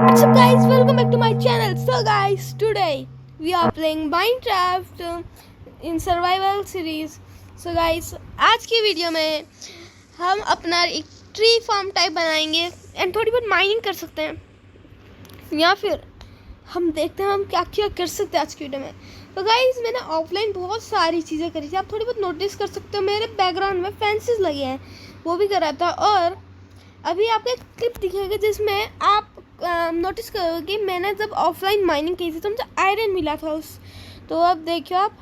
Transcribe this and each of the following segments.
What's up guys, welcome back to my channel. So guys, today we are playing Minecraft in survival series. So guys, आज की video में हम अपना एक tree farm type बनाएंगे and थोड़ी बहुत माइनिंग कर सकते हैं या फिर हम देखते हैं हम क्या क्या कर सकते हैं आज की वीडियो में। तो गाइस, मैंने ऑफलाइन बहुत सारी चीज़ें करी थी, आप थोड़ी बहुत नोटिस कर सकते हो। मेरे बैकग्राउंड में फेंसेस लगे हैं, वो भी करा था। और अभी आपको एक क्लिप दिखेगा जिसमें आप नोटिस करोगे कि मैंने जब ऑफलाइन माइनिंग की थी तो मुझे आयरन मिला था उस। तो अब देखियो आप,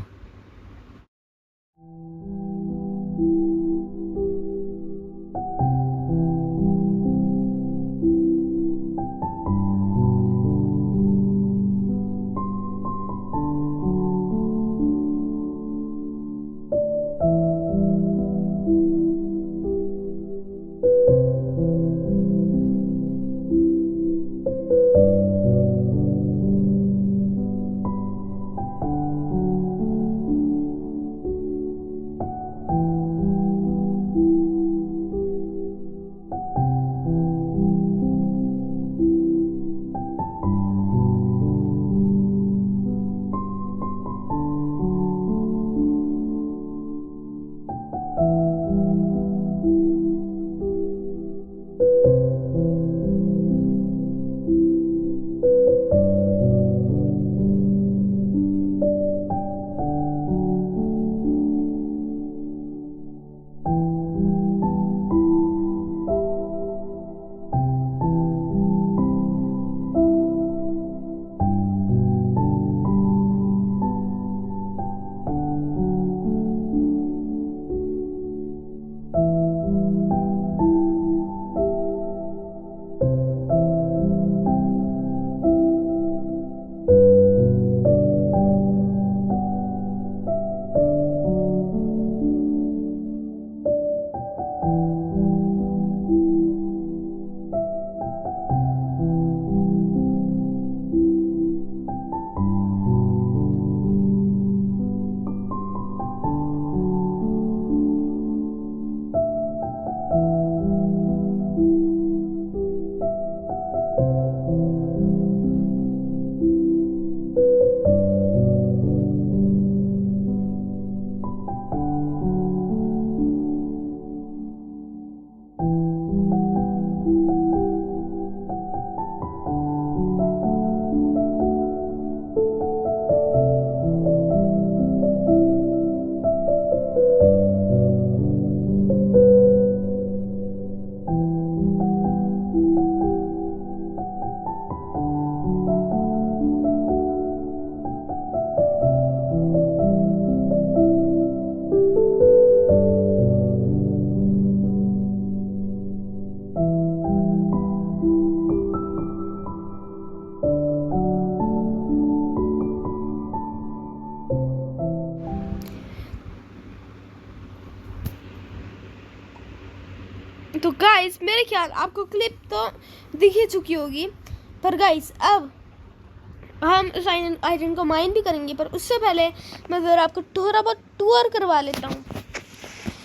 तो गाइस मेरे ख्याल आपको क्लिप तो दिख ही चुकी होगी। पर गाइस अब हम इस आयरन को माइन भी करेंगे, पर उससे पहले मैं ज़रा आपको थोड़ा बहुत टूर करवा लेता हूँ।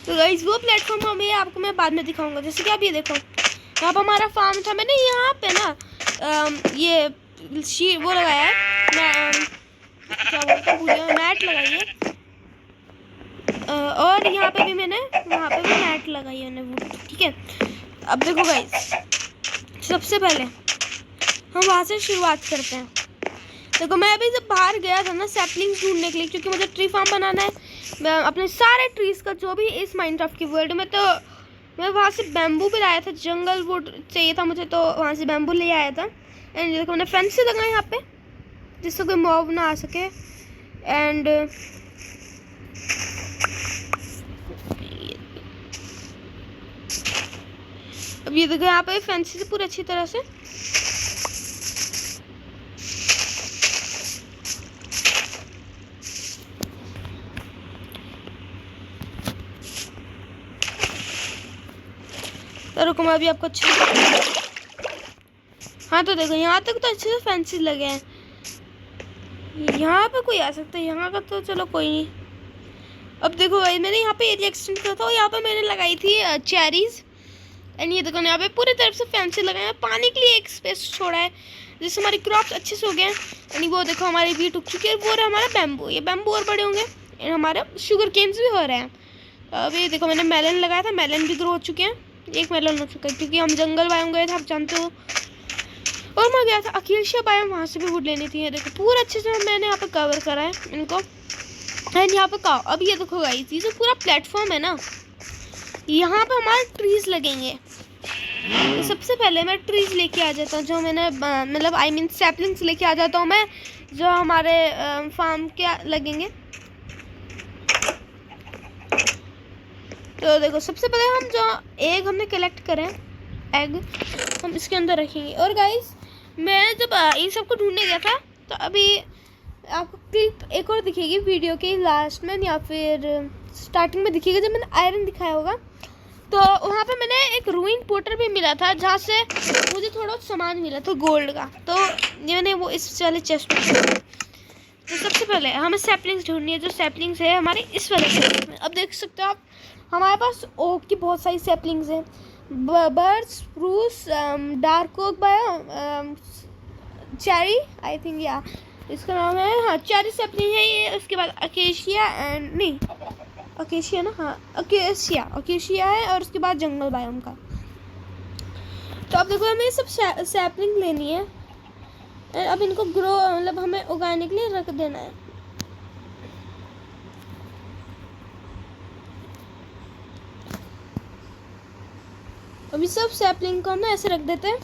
तो गाइस वो प्लेटफॉर्म हमें आपको मैं बाद में दिखाऊंगा। जैसे कि आप ये देखो, यहाँ पर हमारा फार्म था। मैंने यहाँ पे ना ये वो लगाया है, क्या बोलते हैं, मैट लगाई है। और यहाँ पे भी मैंने वहाँ पे भी मैट लगाई है मैंने, ठीक है। अब देखो गाइस, सबसे पहले हम वहाँ से शुरुआत करते हैं। देखो, मैं अभी जब बाहर गया था ना सैपलिंग्स ढूंढने के लिए, क्योंकि मुझे ट्री फार्म बनाना है। मैं अपने सारे ट्रीज़ का जो भी इस माइनक्राफ्ट की वर्ल्ड में, तो मैं वहाँ से बैम्बू भी लाया था, जंगल वुड चाहिए था मुझे, तो वहाँ से बैम्बू ले आया था। एंड देखो मैंने फेंस लगाए यहाँ पे जिससे कोई मॉब ना आ सके। एंड अब ये देखो यहाँ पे फैंसी से पूरी अच्छी तरह से तो रुको मैं अभी आपको अच्छे, हाँ तो देखो यहाँ तक तो अच्छे से फैंसी लगे हैं। यहाँ पे कोई आ सकता है, यहाँ का तो चलो कोई नहीं। अब देखो भाई, मैंने यहाँ पे एरिया एक्सटेंड किया था और यहाँ पे मैंने लगाई थी चेरीज। एंड ये देखो यहाँ पे पूरी तरफ से फैंसी लगाए हैं। पानी के लिए एक स्पेस छोड़ा है जिससे हमारी क्रॉप्स अच्छे से हो गए हैं। यानी वो देखो हमारी वीट उग चुकी है। वो रहा हमारा बैम्बू, ये बैम्बू और बड़े होंगे। हमारे शुगर केन्स भी हो रहे हैं। अब ये देखो मैंने मेलन लगाया था, मेलन भी ग्रो हो चुके हैं। एक मेलन हो चुका है क्योंकि हम जंगल बायोम गए थे, आप जानते हो। और मैं गया था अकेशिया बायोम, वहाँ से भी वुड लेनी थी। ये देखो पूरा अच्छे से मैंने यहाँ पे कवर करा है इनको। एंड यहाँ पे काओ। अब ये देखो गाइस, ये जो पूरा प्लेटफॉर्म है ना, यहाँ पे हमारे ट्रीज लगेंगे। तो सबसे पहले मैं ट्रीज लेके आ जाता हूँ, जो मैंने मतलब आई मीन सैपलिंग्स लेके आ जाता हूँ मैं, जो हमारे फार्म के लगेंगे। तो देखो सबसे पहले हम जो एग हमने कलेक्ट करें, एग हम इसके अंदर रखेंगे। और गाइस मैं जब इन सबको ढूंढने गया था, तो अभी आपको क्लिप एक और दिखेगी वीडियो के लास्ट में या फिर स्टार्टिंग में दिखेगा, जब मैंने आयरन दिखाया होगा। तो वहाँ पे मैंने एक रूइन पोर्टर भी मिला था, जहाँ से मुझे थोड़ा सामान मिला था गोल्ड का। तो मैंने वो इस वाले चेस्ट में। तो सबसे पहले हमें सैपलिंग्स ढूंढनी है, जो सैपलिंग्स है हमारी इस वाले चेस्ट में। अब देख सकते हो आप, हमारे पास ओक की बहुत सारी सैपलिंग्स हैं। बर्च, स्प्रूस, डार्क ओक बायो, चेरी, आई थिंक या इसका नाम है, हाँ चेरी सैपलिंग है ये। उसके बाद अकेशिया एंड नहीं अकेशिया ना, हाँ अकेशिया है। और उसके बाद जंगल बायोम का। तो अब देखो हमें ये सब सैपलिंग लेनी है। अब इनको ग्रो मतलब हमें उगाने के लिए रख देना है। अभी सब सैपलिंग को हम ना ऐसे रख देते हैं।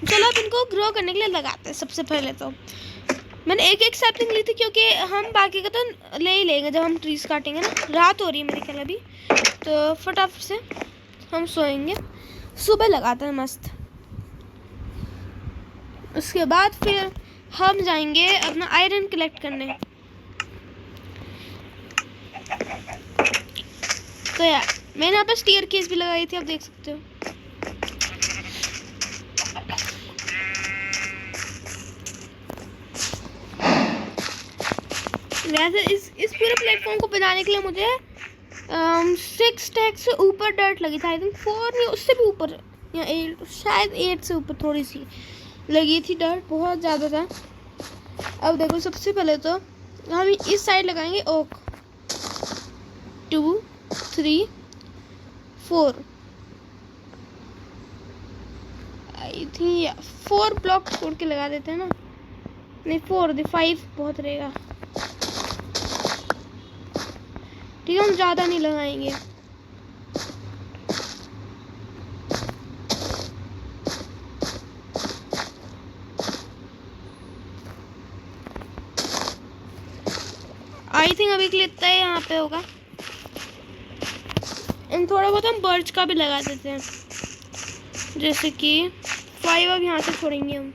चलो अब इनको ग्रो करने के लिए लगाते हैं। सबसे पहले तो मैंने एक सैपलिंग ली थी, क्योंकि हम बाकी का तो ले ही लेंगे जब हम ट्रीज काटेंगे ना। रात हो रही है मेरे ख्याल अभी, तो फटाफट से हम सोएंगे। सुबह लगाते हैं मस्त। उसके बाद फिर हम जाएंगे अपना आयरन कलेक्ट करने। तो यार मैंने यहाँ पर स्टीयर केस भी लगाई थी, आप देख सकते हो। वैसे इस पूरे प्लेटफॉर्म को बनाने के लिए मुझे 6 स्टैक से ऊपर डर्ट लगी था। आई थिंक 4 नहीं, उससे भी ऊपर या 8, शायद 8 से ऊपर थोड़ी सी लगी थी डर्ट, बहुत ज़्यादा था। अब देखो सबसे पहले तो हम इस साइड लगाएंगे ओक। 2, 3, 4 आई थिंक 4 ब्लॉक छोड़ के लगा देते हैं ना। नहीं 4 5 बहुत रहेगा। ठीक है, हम ज़्यादा नहीं लगाएंगे। आई थिंक अभी के लिए इतना ही यहाँ पे होगा। एंड थोड़ा बहुत हम बर्च का भी लगा देते हैं, जैसे कि 5 अब यहाँ से छोड़ेंगे हम।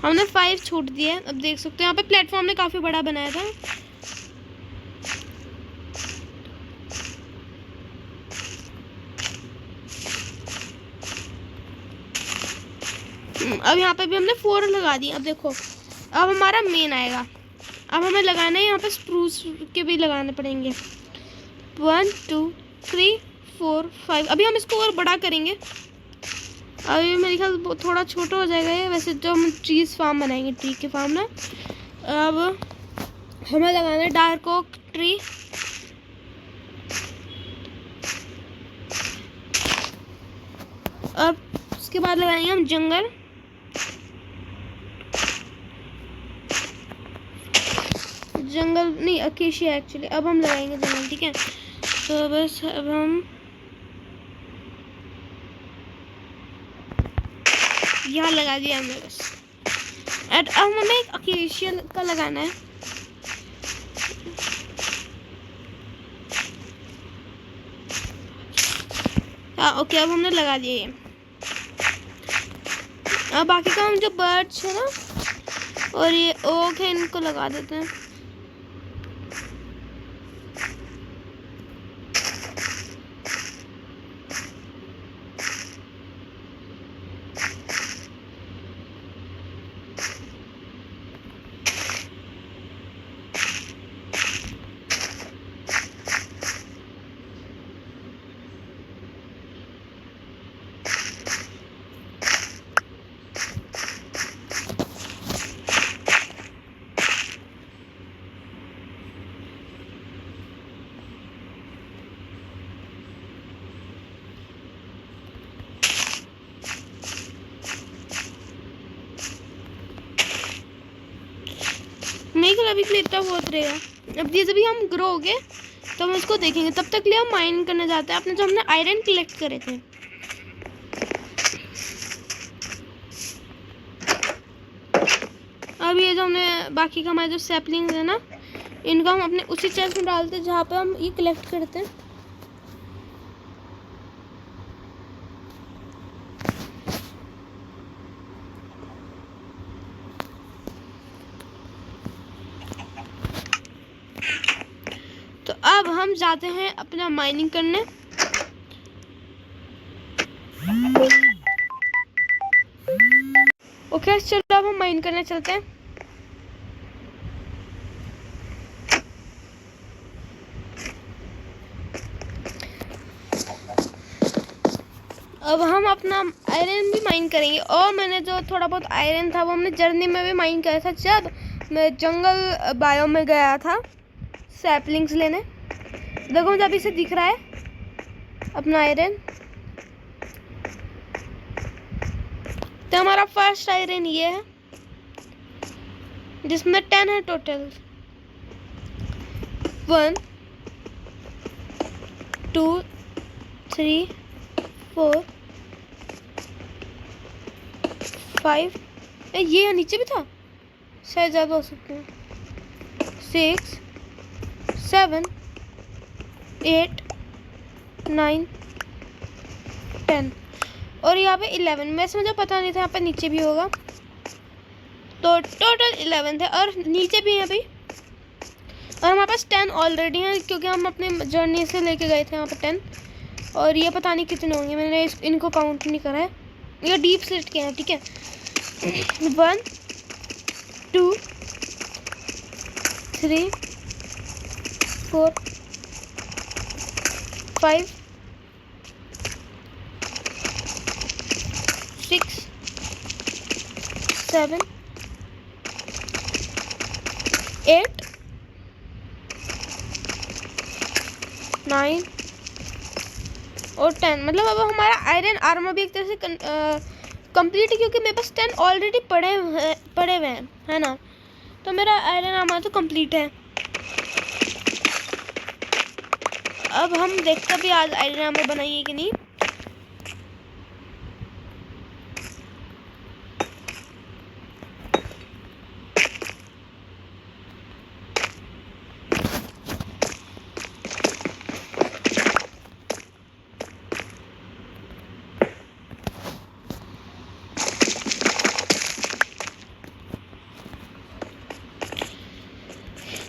हमने 5 छूट दिए। अब देख सकते हो यहाँ पे प्लेटफॉर्म ने काफ़ी बड़ा बनाया था। अब यहाँ पे भी हमने 4 लगा दिए। अब देखो अब हमारा मेन आएगा। अब हमें लगाना है यहाँ पे स्प्रूस के भी लगाने पड़ेंगे। 1 2 3 4 5। अभी हम इसको और बड़ा करेंगे। अभी मेरे ख्याल थोड़ा छोटा हो जाएगा ये। वैसे जो हम ट्रीज फार्म बनाएंगे, ट्री के फार्म ना। अब हमें लगाना है डार्क ओक ट्री। अब उसके बाद लगाएंगे हम जंगल। जंगल नहीं अकेशिया एक्चुअली। अब हम लगाएंगे जंगल, ठीक है। तो बस अब हम यहाँ लगा दिया हमने बस। अब हमें एक अकेशिया का लगाना है। हाँ ओके, अब हमने लगा दिया ये। अब बाकी का हम जो बर्ड्स है ना और ये ओक है, इनको लगा देते हैं। मेरे ख्याल अभी के लिए इतना बहुत रहेगा। अब ये जब भी हम ग्रो हो गए तो हम इसको देखेंगे, तब तक लिए हम माइन करने जाते हैं अपने जो हमने आयरन कलेक्ट करे थे। अब ये जो हमने बाकी का हमारे जो सैपलिंग है ना, इनको हम अपने उसी चेस्ट में डालते हैं जहाँ पे हम ये कलेक्ट करते हैं। तो अब हम जाते हैं अपना माइनिंग करने। ओके चलो अब हम माइन करने चलते हैं। अब हम अपना आयरन भी माइन करेंगे, और मैंने जो थोड़ा बहुत आयरन था वो हमने जर्नी में भी माइन किया था जब मैं जंगल बायो में गया था सैपलिंग्स लेने। देखो मुझे अभी से दिख रहा है अपना आयरन। तो हमारा फर्स्ट आयरन ये है जिसमें 10 है टोटल। 1 2 3 4 5, ये नीचे भी था शायद, ज़्यादा हो सकते हैं। 6 7 8 9 10 और यहाँ पे 11। वैसे मुझे पता नहीं था यहाँ पे नीचे भी होगा। तो टोटल 11 थे, और नीचे भी यहाँ पे, और हमारे पास 10 ऑलरेडी हैं क्योंकि हम अपने जर्नी से लेके गए थे यहाँ पे 10। और ये पता नहीं कितने होंगे, मैंने इनको काउंट नहीं करा है, ये डीप स्लिट के हैं। ठीक है 1 2 3 4 5 6 7 8 9 और 10। मतलब अब हमारा आयरन आर्मर भी एक तरह से कंप्लीट है क्योंकि मेरे पास 10 ऑलरेडी पड़े हुए हैं, है ना। तो मेरा आयरन आर्मर तो कंप्लीट है। अब हम देखते भी आज आयरन आर्मर बनाइए कि नहीं।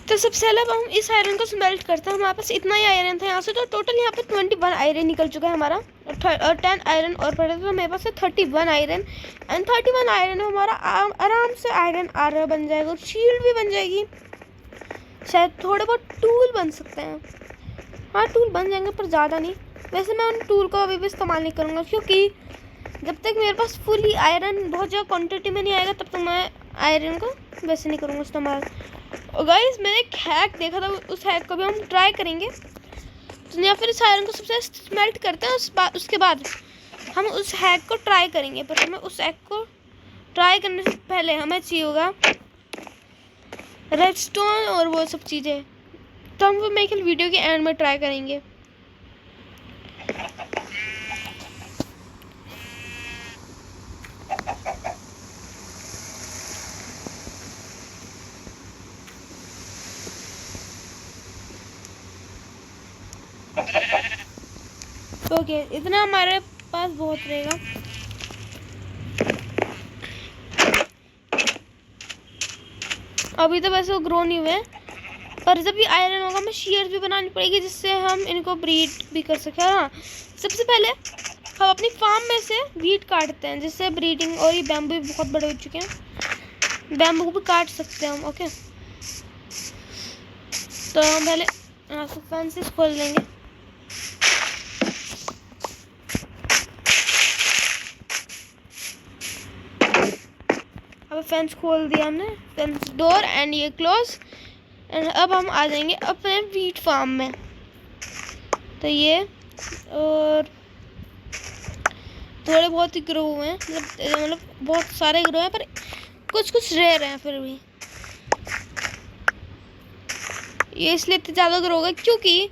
तो सबसे पहले अब हम इस आयरन को स्मेल्ट करते हैं। हमारे पास इतना ही आयरन था यहाँ से, तो टोटल यहाँ पे 21 आयरन निकल चुका है हमारा, और 10 आयरन और पड़े तो मेरे पास है 31 आयरन। एंड 31 आयरन में हमारा आराम से आयरन आर्मर बन जाएगा, और शील्ड भी बन जाएगी। शायद थोड़े बहुत टूल बन सकते हैं, हाँ टूल बन जाएंगे पर ज़्यादा नहीं। वैसे मैं उन टूल को अभी भी इस्तेमाल नहीं करूँगा क्योंकि जब तक मेरे पास फुली आयरन बहुत ज़्यादा क्वान्टिटी में नहीं आएगा तब तक मैं आयरन को वैसे नहीं करूँगा इस्तेमाल। और गाइस मैंने एक हैक देखा था, उस हैक को भी हम ट्राई करेंगे। तो या फिर इस आयरन को सबसे स्मेल्ट करते हैं, उसके बाद हम उस हैक को ट्राई करेंगे। पर हमें उस हैक को ट्राई करने से पहले हमें चाहिए होगा रेडस्टोन और वो सब चीज़ें। तो हम वो मेरे वीडियो के एंड में ट्राई करेंगे। ओके इतना हमारे पास बहुत रहेगा। अभी तो वैसे वो ग्रो नहीं हुए, पर जब भी आयरन होगा हमें शीयर्स भी बनानी पड़ेगी जिससे हम इनको ब्रीड भी कर सकें। हाँ सबसे पहले हम अपनी फार्म में से वीट काटते हैं जिससे ब्रीडिंग, और ये बैम्बू भी बहुत बड़े हो चुके हैं, बैम्बू भी काट सकते हैं हम। ओके तो हम पहले फेंसेस खोल देंगे। अब फेंस खोल दिया हमने, फेंस डोर एंड ये क्लोज। एंड अब हम आ जाएंगे अपने वीट फार्म में। तो ये और थोड़े बहुत ही ग्रो हुए हैं, मतलब बहुत सारे ग्रो हैं पर कुछ रेयर हैं फिर भी। ये इसलिए इतने ज़्यादा ग्रो हो गए क्योंकि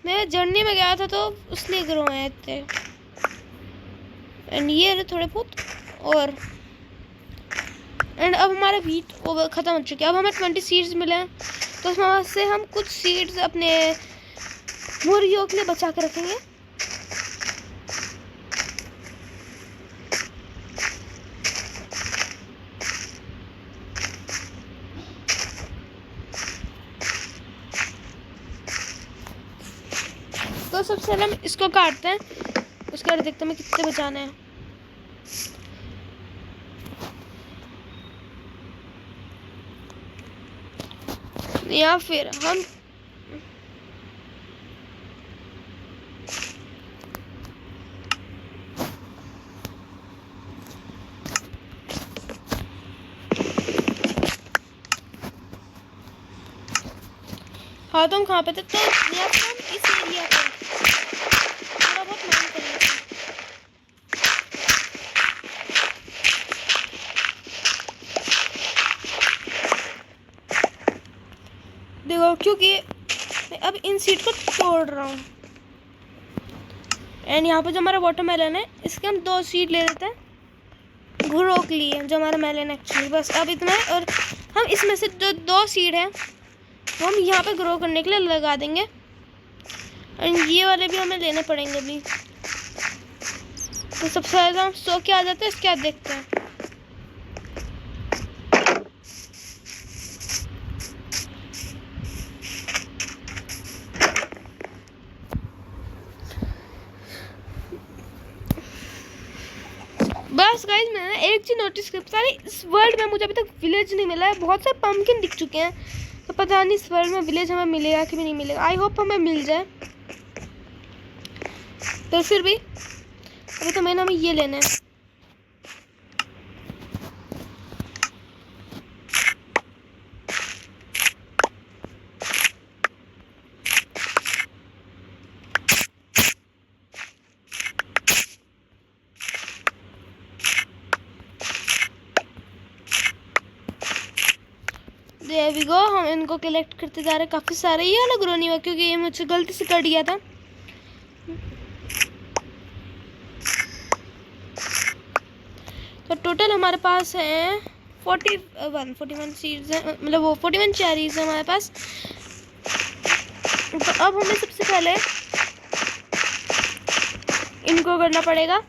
मैं जर्नी में गया था तो इसलिए ग्रो हुए थे। एंड ये रहे थोड़े बहुत। और एंड अब हमारा वीट ख़त्म हो चुका है। अब हमें 20 सीड्स मिले हैं, तो उसमें से हम कुछ सीड्स अपने मुर्गियों के लिए बचा के रखेंगे। तो सबसे पहले हम इसको काटते हैं, उसके बाद देखते हैं कितने बचाने हैं। या फिर हम हाँ, तो हम कहाँ पे थे? तो या फिर हम इस एरिया पे थोड़ा बहुत मान करेंगे। देखो, क्योंकि मैं अब इन सीड को तोड़ रहा हूँ। एंड यहाँ पे जो हमारा वाटरमेलन है, इसके हम 2 सीड ले लेते हैं ग्रो के लिए, जो हमारा मेलन एक्चुअली बस अब इतना है। और हम इसमें से जो 2 सीड हैं वो हम यहाँ पे ग्रो करने के लिए लगा देंगे। और ये वाले भी हमें लेने पड़ेंगे अभी। तो सबसे ज़्यादा हम सो के आ जाते हैं, इसके बाद देखते हैं। बस गाइस, मैंने एक चीज़ नोटिस की, सारे इस वर्ल्ड में मुझे अभी तक विलेज नहीं मिला है। बहुत सारे पम्पकिन दिख चुके हैं, तो पता नहीं इस वर्ल्ड में विलेज हमें मिलेगा कि भी नहीं मिलेगा। आई होप हमें मिल जाए। तो फिर भी अभी तो मैंने हमें ये लेना है। There we go, हम इनको कलेक्ट करते जा रहे हैं काफ़ी सारे। ये वाला ग्रो नहीं हुआ क्योंकि ये मुझसे गलती से कट गया था। तो टोटल हमारे पास है 41 सीड्स हैं, मतलब वो 41 चेरीज हैं हमारे पास। तो अब हमें सबसे पहले इनको करना पड़ेगा।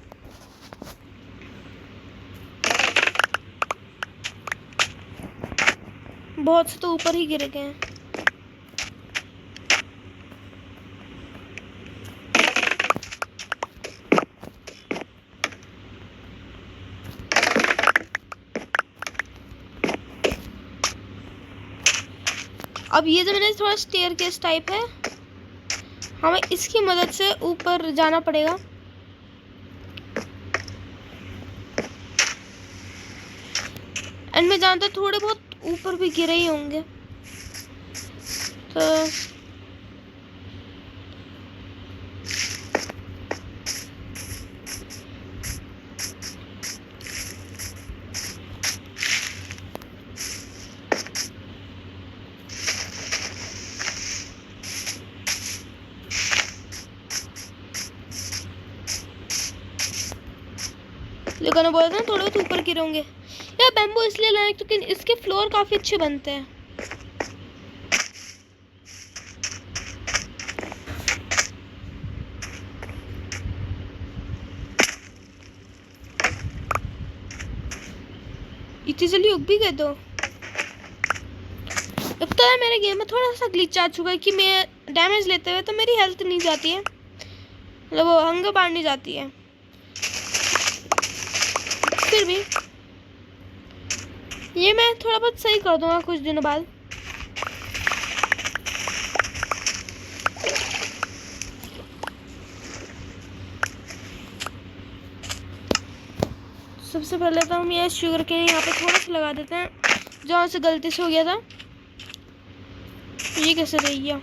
बहुत से तो ऊपर ही गिर गए हैं। अब ये जो मैंने थोड़ा स्टेयरकेस टाइप है, हमें इसकी मदद से ऊपर जाना पड़ेगा। एंड मैं जानता हूँ थोड़े बहुत ऊपर भी गिरे ही होंगे। तो लेकिन बोलते हैं थोड़े बहुत ऊपर गिरे होंगे। यार बैम्बू इसलिए लाए क्योंकि इसके फ्लोर काफ़ी अच्छे बनते हैं। इतनी जल्दी उग भी गए। तो लगता है मेरे गेम में थोड़ा सा ग्लिच आ चुका है कि मैं डैमेज लेते हुए तो मेरी हेल्थ नहीं जाती है, मतलब वो हंगर बार नहीं जाती है। फिर भी ये मैं थोड़ा बहुत सही कर दूंगा कुछ दिनों बाद। सबसे पहले तो हम ये शुगर के यहाँ पे थोड़ा सा लगा देते हैं, जहाँ से गलती से हो गया था। ये कैसे रह गया?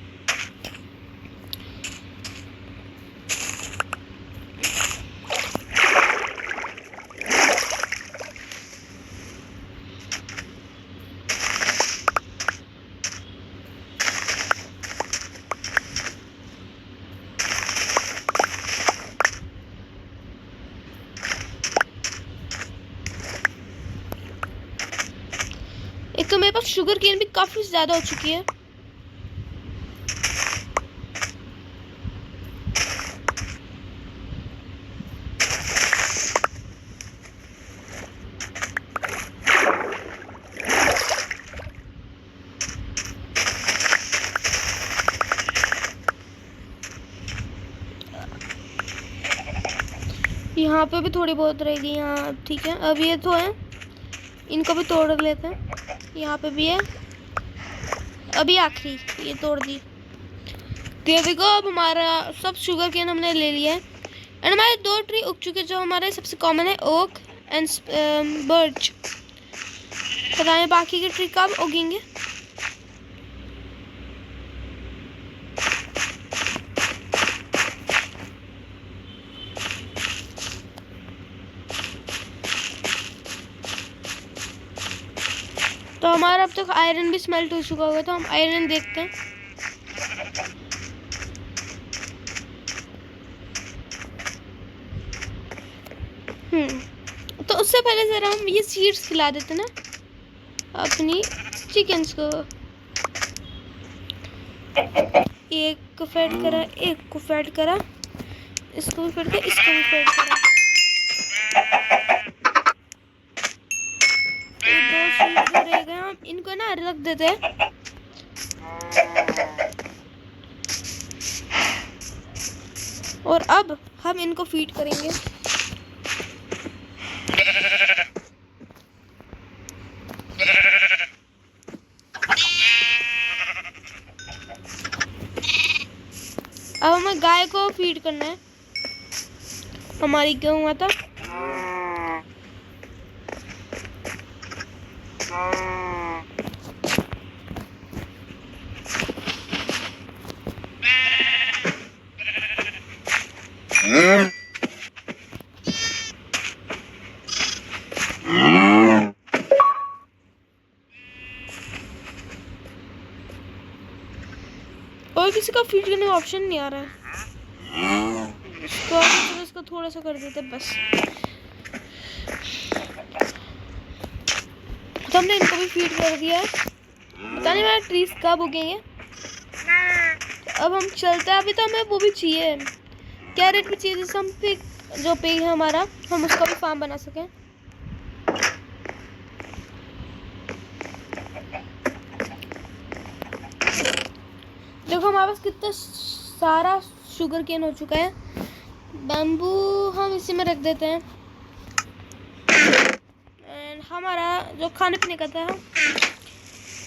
शुगर केन भी काफ़ी ज़्यादा हो चुकी है। यहाँ पे भी थोड़ी बहुत रहेगी यहाँ, ठीक है। अब ये तो है, इनको भी तोड़ लेते हैं। यहाँ पे भी है, अभी आखिरी ये तोड़ दी। तो ये देखो, अब हमारा सब शुगर केन हमने ले लिया है। एंड हमारे 2 ट्री उग चुके जो हमारे सबसे कॉमन है, ओक एंड बर्च। पता नहीं बाकी के ट्री कब उगेंगे। तो हमारा अब तक आयरन भी स्मेल्ट हो चुका होगा, तो हम आयरन देखते हैं। तो उससे पहले ज़रा हम ये सीड्स खिला देते ना अपनी चिकन्स को। एक को फेड करा, एक को फेड करा, इसको भी फेड करा, इसको भी फेड करा। रह गए, हम इनको ना रख देते हैं। और अब हम इनको फीड करेंगे। अब हमें गाय को फीड करना है, हमारी गौ माता। और किसी का फीड करने का ऑप्शन नहीं आ रहा है। इसको थोड़ा सा कर देते बस। तो हमने इनको भी फीड कर दिया है। पता नहीं मेरा ट्रीज कब उगेंगे। अब हम चलते हैं। अभी तो हमें वो भी चाहिए, कैरेट भी चाहिए, जिससे हम पिग, जो पिग है हमारा, हम उसका भी फार्म बना सकें। देखो हमारे पास कितना सारा शुगर केन हो चुका है। बैम्बू हम इसी में रख देते हैं। एंड हमारा जो खाने पीने का था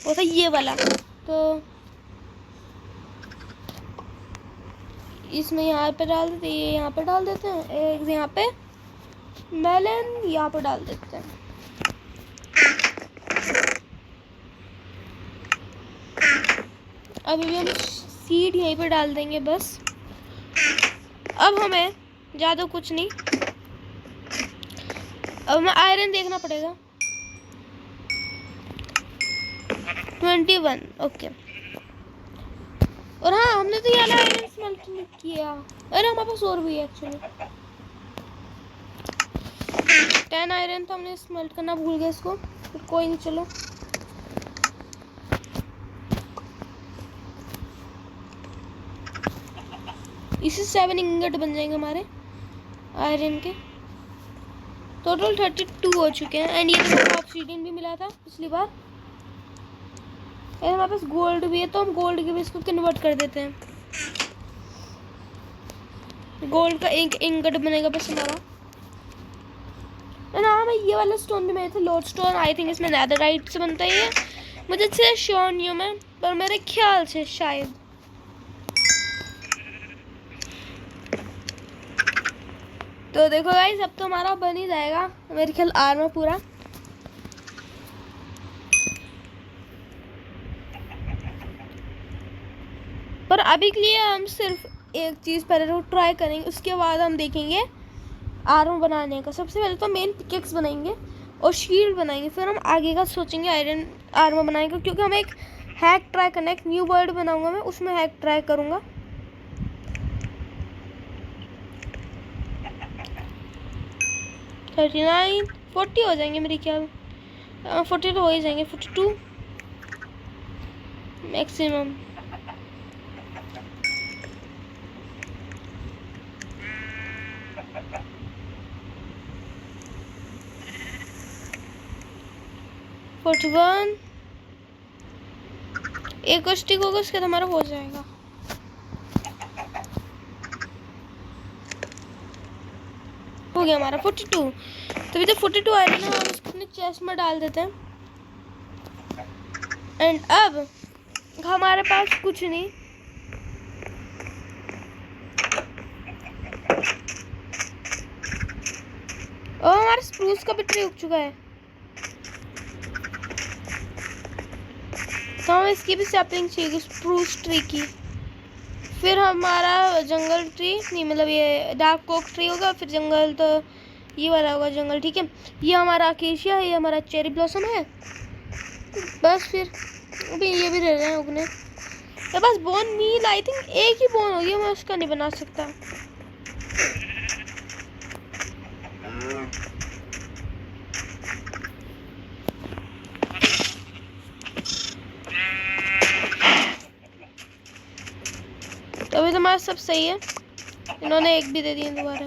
वो था ये वाला, तो इसमें यहाँ पे डाल देते हैं, ये यहाँ पे डाल देते हैं, एक यहाँ पे मेलन यहाँ पे डाल देते हैं। अभी भी हम सीड यहीं पे डाल देंगे बस। अब हमें ज़्यादा कुछ नहीं, अब हमें आयरन देखना पड़ेगा। 21 ओके। और हाँ, हमने तो ये वाला आयरन स्मेल्ट नहीं किया। अरे हमारे पास और भी है एक्चुअली। 10 आयरन तो हमने स्मेल्ट करना भूल गए इसको, फिर कोई नहीं, चलो। इसी 7 इंगट बन जाएंगे हमारे आयरन के। टोटल 32 हो चुके हैं। एंड ये तो ऑब्सीडियन भी मिला था पिछली बार। हमारे पास गोल्ड भी है, तो हम गोल्ड के भी इसको कन्वर्ट कर देते हैं। गोल्ड का एक इंगट बनेगा बस हमारा। ना हमें ये वाला स्टोन भी मिले थे, लोड स्टोन। आई थिंक इसमें नेदरराइट से बनता है ये, मुझे अच्छे से श्योर नहीं हूँ मैं, पर मेरे ख्याल से शायद। तो देखो गाइस, अब तो हमारा बन ही जाएगा मेरे ख्याल आर्मर पूरा। पर अभी के लिए हम सिर्फ एक चीज़ पहले तो ट्राई करेंगे, उसके बाद हम देखेंगे आर्मर बनाने का। सबसे पहले तो मेन पिकेक्स बनाएंगे और शील्ड बनाएंगे, फिर हम आगे का सोचेंगे आयरन आर्मर बनाएंगे। क्योंकि हमें एक हैक ट्राई करना है, एक न्यू वर्ड बनाऊंगा मैं, उसमें हैक ट्राई करूँगा। $39 40 हो जाएंगे मेरे ख्याल, 40 तो हो ही जाएंगे। 42 मैक्सिमम। एक और स्टिक होगा, उसके बाद हमारा हो जाएगा। हो गया हमारा 42। तभी तो 42 आया ना, हम इसको अपने चेस्ट में डाल देते हैं। एंड अब हमारे पास कुछ नहीं, और हमारा स्प्रूस का भी ट्री उग चुका है, तो हमें इसकी भी सैपलिंग चाहिए स्प्रूस ट्री की। फिर हमारा जंगल ट्री नहीं, मतलब ये डार्क ओक ट्री होगा, फिर जंगल तो ये वाला होगा जंगल, ठीक है। ये हमारा अकेशिया है, ये हमारा चेरी ब्लॉसम है। बस फिर अभी ये भी रह रहे हैं उगने। तो बस बोन मील, आई थिंक एक ही बोन होगी, मैं उसका नहीं बना सकता। तो अभी तो हमारा सब सही है। इन्होंने एग भी दे दिए दोबारा,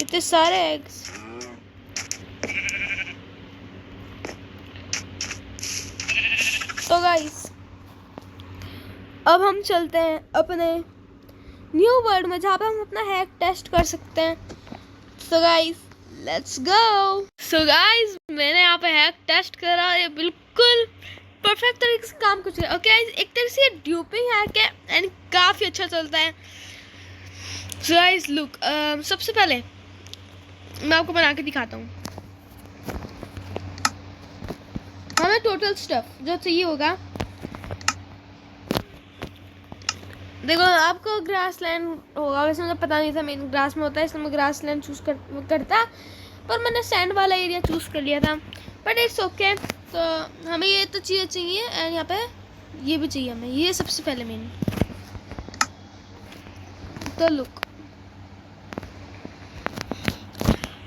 इतने सारे एग्स। तो गाइस अब हम चलते हैं अपने न्यू वर्ल्ड में, जहाँ पे हम अपना हैक टेस्ट कर सकते हैं। So guys let's go. So guys मैंने यहाँ पे हैक टेस्ट करा, ये बिल्कुल परफेक्ट तरीके से काम कुछ है। ओके एक तरह से ये ड्यूपिंग हैक है एंड काफ़ी अच्छा चलता है। सो गाइस लुक, सबसे पहले मैं आपको बना के दिखाता हूँ। हमें टोटल स्टफ जो चाहिए होगा, देखो आपको ग्रास लैंड होगा, वैसे मुझे पता नहीं था मेन ग्रास में होता है, इसलिए मैं ग्रास लैंड चूज़ करता, पर मैंने सैंड वाला एरिया चूज़ कर लिया था, बट इट्स ओके। तो हमें ये तो चीज़ें चाहिए एंड यहाँ पे ये भी चाहिए हमें, ये सबसे पहले मेन। तो लुक,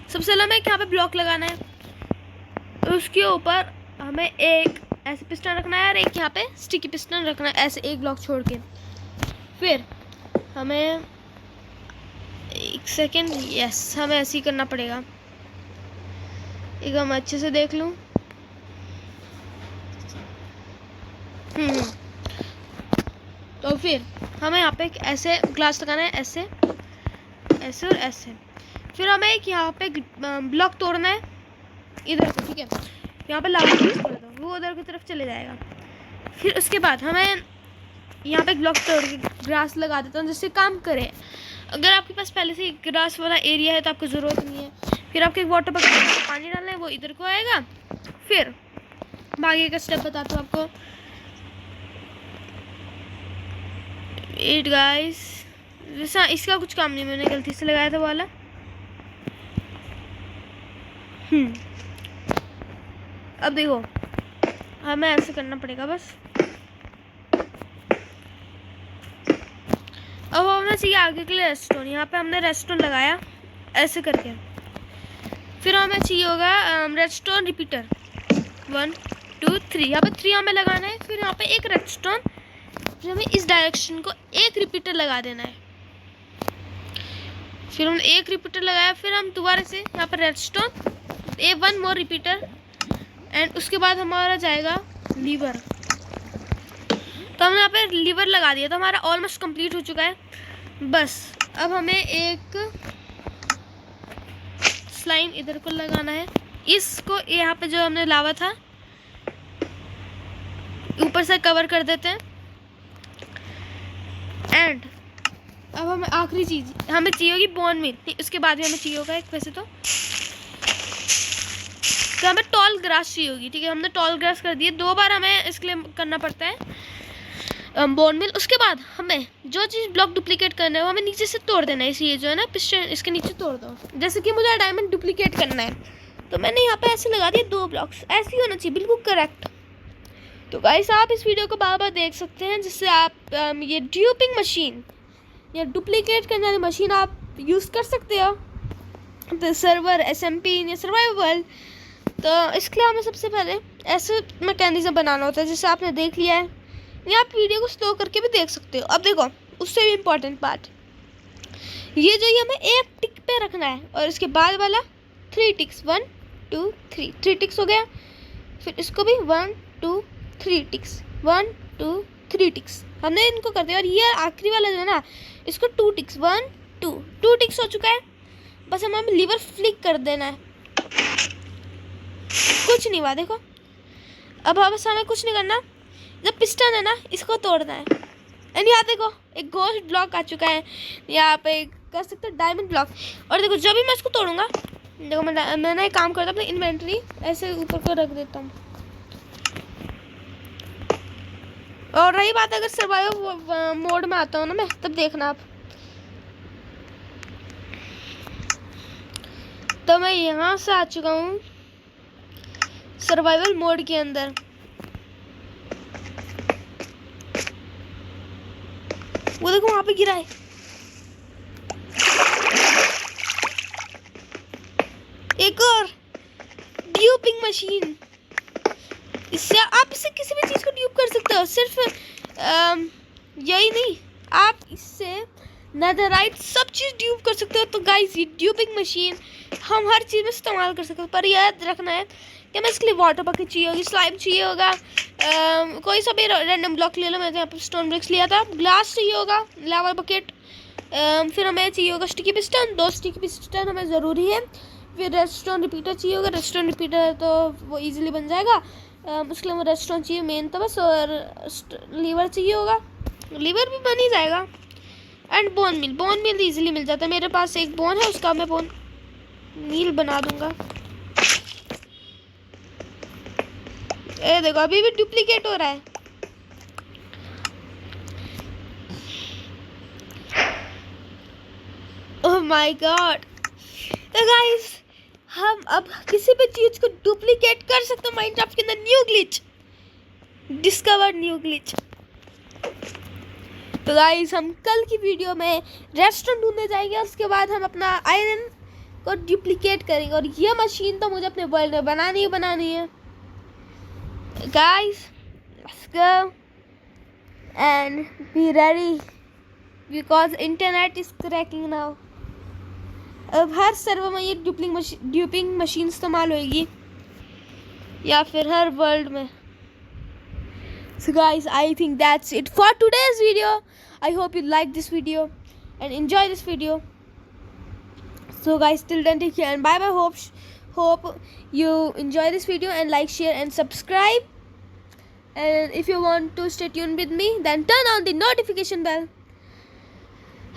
सबसे पहले हमें यहाँ पे ब्लॉक लगाना है, उसके ऊपर हमें एक ऐसे पिस्टन रखना है और एक यहाँ पे स्टिकी पिस्टन रखना है, ऐसे एक ब्लॉक छोड़ के। फिर हमें एक सेकेंड, यस हमें ऐसे ही करना पड़ेगा। एक हम अच्छे से देख लूँ, तो फिर हमें यहाँ पे एक ऐसे ग्लास लगाना है, ऐसे ऐसे और ऐसे। फिर हमें एक यहाँ पे ब्लॉक तोड़ना है इधर को, ठीक है। यहाँ पे लावा वो उधर की तरफ चले जाएगा। फिर उसके बाद हमें यहाँ पे ब्लॉक तोड़ के ग्रास लगा देता हूँ, जिससे काम करे। अगर आपके पास पहले से ग्रास वाला एरिया है तो आपको ज़रूरत नहीं है। फिर आपको एक वाटर बकेट में पानी डालना है, वो इधर को आएगा। फिर आगे का स्टेप बताता हूँ आपको। एट गाइस, जैसा इसका कुछ काम नहीं, मैंने गलती से लगाया था वाला। अब देखो हमें ऐसे करना पड़ेगा बस। अब हमें चाहिए आगे के लिए रेस्टोरेंट। यहाँ पे हमने रेस्टोरेंट लगाया ऐसे करके। फिर हमें चाहिए होगा रेस्टोरेंट रिपीटर 1 2 3, यहाँ पे 3 हमें लगाना है। फिर यहाँ पे एक रेस्टोरेंट, फिर हमें इस डायरेक्शन को एक रिपीटर लगा देना है। फिर हमने एक रिपीटर लगाया, फिर हम दोबारा से यहाँ पर रेस्टोरेंट 1 मोर रिपीटर एंड उसके बाद हमारा जाएगा लीवर। तो हमने यहाँ पे लीवर लगा दिया, तो हमारा ऑलमोस्ट कंप्लीट हो चुका है। बस अब हमें एक स्लाइम इधर को लगाना है, इसको यहाँ पे जो हमने लावा था ऊपर से कवर कर देते हैं। एंड अब हमें आखिरी चीज़ हमें चाहिए होगी बोन मिल, उसके बाद भी हमें चाहिए होगा एक, वैसे तो हमें टॉल ग्रास चाहिए होगी, ठीक है। हमने टॉल ग्रास कर दिए, 2 बार हमें इसके लिए करना पड़ता है बोन मिल। उसके बाद हमें जो चीज़ ब्लॉक डुप्लीकेट करना है वो हमें नीचे से तोड़ देना है। इसलिए जो है ना पिस्टन इसके नीचे तोड़ दो। जैसे कि मुझे डायमंड डुप्लीकेट करना है, तो मैंने यहाँ पे ऐसे लगा दिए 2 ब्लॉक्स, ऐसे ही होना चाहिए, बिल्कुल करेक्ट। तो गाइस आप इस वीडियो को बार बार देख सकते हैं, जिससे आप ये ड्यूपिंग मशीन या डुप्लीकेट करने वाली मशीन आप यूज़ कर सकते हो तो सर्वर SMP या सर्वाइवल। तो इसके लिए हमें सबसे पहले ऐसे मैकेनिज्म बनाना होता है, जैसे आपने देख लिया है। या आप वीडियो को स्लो करके भी देख सकते हो। अब देखो, उससे भी इम्पोर्टेंट पार्ट ये जो, ये हमें एक टिक पे रखना है और इसके बाद वाला 3 टिक्स, 1 2 3, 3 टिक्स हो गया। फिर इसको भी 1 2 3 टिक्स, 1 2 3 टिक्स, हमने इनको कर दिया। और ये आखिरी वाला जो है ना, इसको 2 टिक्स, 1 2 टिक्स हो चुका है। बस हमें लीवर फ्लिक कर देना है, कुछ नहीं हुआ। देखो अब बस हमें कुछ नहीं करना। जब पिस्टन है ना, इसको तोड़ना है। एंड यहाँ देखो एक गोल्ड ब्लॉक आ चुका है, यहाँ पे कर सकते हो डायमंड ब्लॉक। और देखो जब भी मैं इसको तोड़ूंगा, देखो मैं एक काम करता हूँ, अपनी इन्वेंटरी ऐसे ऊपर को रख देता हूँ। और रही बात अगर सर्वाइवल मोड में आता हूँ ना मैं, तब देखना आप। तो मैं यहाँ से आ चुका हूँ सर्वाइवल मोड के अंदर। वो देखो वहां पे गिरा है। एक और ड्यूपिंग मशीन, इससे आप इससे किसी भी चीज को ड्यूप कर सकते हो। सिर्फ यही नहीं, आप इससे नेदरराइट सब चीज ड्यूप कर सकते हो। तो गाइस, ये ड्यूपिंग मशीन हम हर चीज में इस्तेमाल कर सकते हो। पर याद रखना है कि हमें इसके लिए वाटर बकेट चाहिए होगी, स्लाइम चाहिए होगा, कोई सा भी रैंडम ब्लॉक ले लो। मैंने यहाँ पर स्टोन ब्रिक्स लिया था। ग्लास चाहिए होगा, लावा बकेट, फिर हमें चाहिए होगा स्टिकी पिस्टन, 2 स्टिकी पिस्टन हमें ज़रूरी है। फिर रेडस्टोन रिपीटर चाहिए होगा, रेडस्टोन रिपीटर तो वो इजीली बन जाएगा। उसके लिए हमें रेडस्टोन चाहिए मेन तो बस। और लीवर चाहिए होगा, लीवर भी बन ही जाएगा। एंड बोन मिल इजीली मिल जाता है। मेरे पास एक बोन है, उसका मैं बोन मील बना दूंगा। ये देखो अभी भी डुप्लीकेट हो रहा है। Oh my God. तो गाइस, हम अब किसी भी चीज को डुप्लीकेट कर सकते हैं माइनक्राफ्ट के अंदर। New glitch discovered, new glitch. तो गाइस, हम कल की वीडियो में रेस्टोरेंट ढूंढने जाएंगे और उसके बाद हम अपना आयरन को डुप्लीकेट करेंगे। और ये मशीन तो मुझे अपने वर्ल्ड में बनानी है। Guys, let's go and be ready because internet is cracking now. अब हर सर्वर में ये ड्यूपिंग मशीन इस्तेमाल होगी, या फिर हर वर्ल्ड में। So guys, I think that's it for today's video. I hope you like this video and enjoy this video. So guys, till then take care and bye bye. Hope you enjoy this video and like, share and subscribe. And if you want to stay tuned with me, then turn on the notification bell.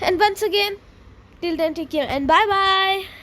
And once again, till then take care and bye bye.